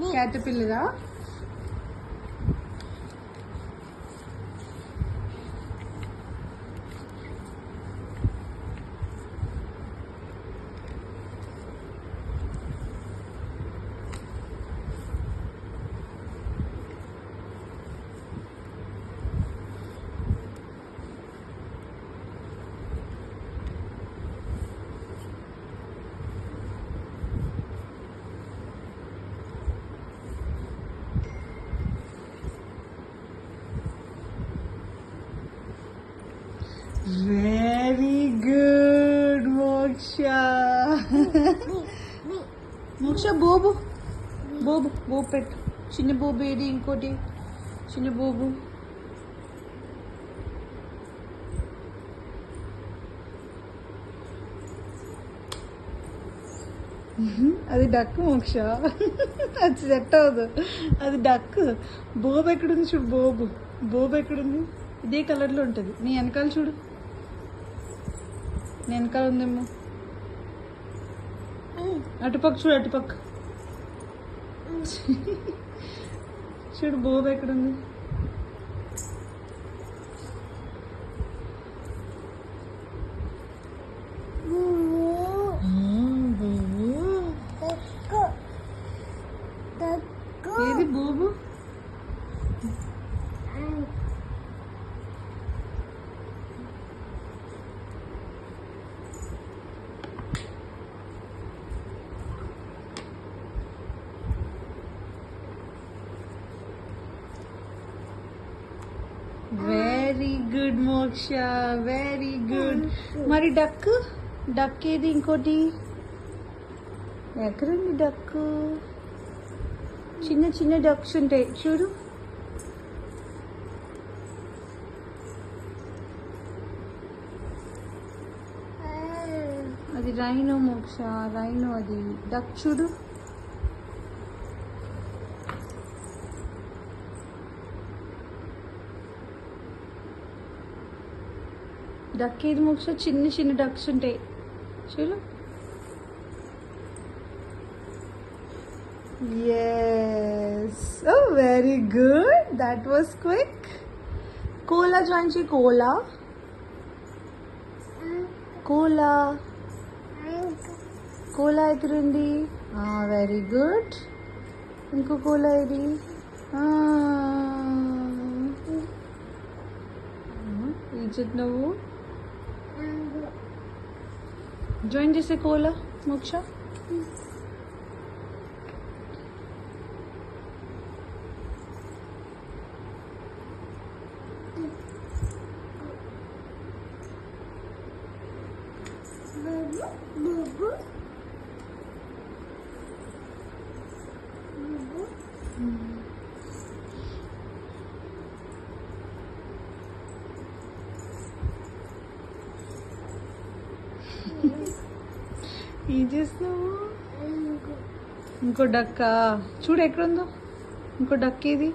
క్యాటర్పిల్లరా? Very good మోక్ష. మోక్ష బోబు బోబు బోబు పెట్టు. చిన్న బోబు ఏది? ఇంకోటి చిన్న బోబు. అది డక్ మోక్ష. అది సెట్ అవ్వదు, అది డక్. బోబు ఎక్కడుంది చూడు, బోబు బోబు ఎక్కడుంది? ఇదే కలర్లో ఉంటుంది. నీ వెనకాల చూడు, నీ వెనకాల ఉందేమో. అటుపక్క చూడు, అటుపక్క చూడు బోబు ఎక్కడుంది? ఏది బోబు? వెరీ గుడ్ మోక్ష, వెరీ గుడ్. మరి డక్ డక్ ఏది? ఇంకోటి ఎక్కడుంది డక్? చిన్న చిన్న డక్స్ ఉంటాయి చూడు. అది రైనో మోక్ష, రైనో. అది డక్ చూడు. డక్ ఏది మోక్ష? చిన్న చిన్న డక్స్ ఉంటాయి చూడు. Yes. Oh, very good. That was quick. Cola join chi cola. Cola. Cola ఎదురుంది. Very good. ఇంకో కోలా ఇది. ఈజిత్ నువ్వు జాయిన్ చేసే కోలా మోక్ష. ఏం చేస్తున్నావు? ఇంకో డక్కా చూడు ఎక్కడుందో. ఇంకో డక్ ఏది?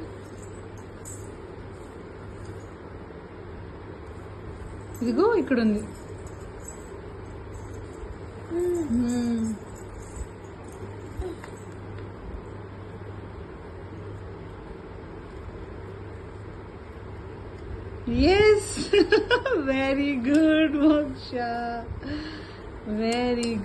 ఇదిగో ఇక్కడుంది. Yes. Very good, Moksha. Very good.